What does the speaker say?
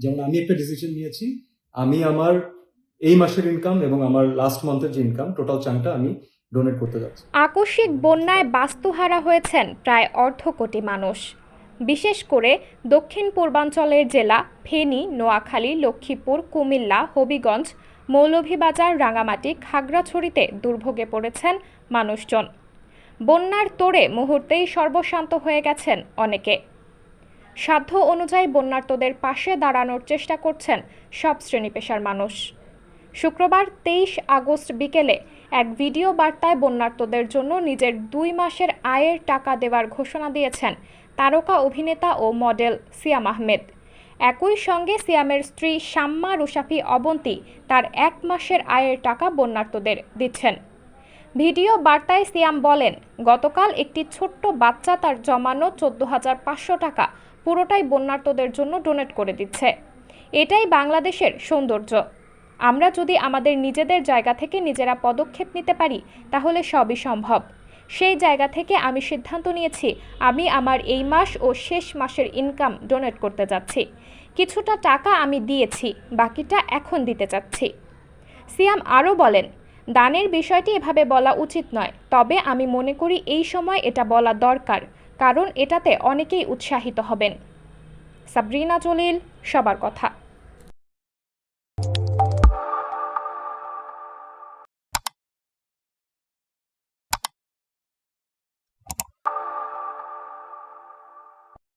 যেমন আমি একটা ডিসিশন নিয়েছি, আমি আমার এই মাসের ইনকাম এবং আমার লাস্ট মান্থের যে ইনকাম টোটাল চাংটা আমি ডোনেট করতে যাচ্ছি। আকস্মিক বন্যায় বাস্তুহারা হয়েছেন প্রায় অর্ধ কোটি মানুষ। বিশেষ করে দক্ষিণ পূর্বাঞ্চলের জেলা ফেনী, নোয়াখালী, লক্ষ্মীপুর, কুমিল্লা, হবিগঞ্জ, মৌলভীবাজার, রাঙামাটি, খাগড়াছড়িতে দুর্ভোগে পড়েছেন মানুষজন। বন্যার তোড়ে মুহূর্তেই সর্বশান্ত হয়ে গেছেন অনেকে। সাধ্য অনুযায়ী বন্যার্তদের পাশে দাঁড়ানোর চেষ্টা করছেন সব শ্রেণী পেশার মানুষ। শুক্রবার 23 আগস্ট বিকেলে এক ভিডিও বার্তায় বন্যার্তদের জন্য নিজের 2 মাসের আয়ের টাকা দেওয়ার ঘোষণা দিয়েছেন তারকা অভিনেতা ও মডেল সিয়াম আহমেদ। একই সঙ্গে সিয়ামের স্ত্রী শাম্মা রুশাফি অবন্তী তার 1 মাসের আয়ের টাকা বন্যার্তদের দিচ্ছেন। ভিডিও বার্তায় সিয়াম বলেন, গতকাল একটি ছোট্ট বাচ্চা তার জমানো 14,500 টাকা পুরোটাই বন্যার্তদের জন্য ডোনেট করে দিচ্ছে। এটাই বাংলাদেশের সৌন্দর্য। আমরা যদি আমাদের নিজেদের জায়গা থেকে নিজেরা পদক্ষেপ নিতে পারি তাহলে সবই সম্ভব। সেই জায়গা থেকে আমি সিদ্ধান্ত নিয়েছি আমি আমার এই মাস ও শেষ মাসের ইনকাম ডোনেট করতে যাচ্ছি। কিছুটা টাকা আমি দিয়েছি, বাকিটা এখন দিতে চাচ্ছি। সিয়াম আরও বলেন, দানের বিষয়টি এভাবে বলা উচিত নয়, তবে আমি মনে করি এই সময় এটা বলা দরকার, কারণ এটাতে অনেকেই উৎসাহিত হবেন। সাবরিনা জলিল, সবার কথা।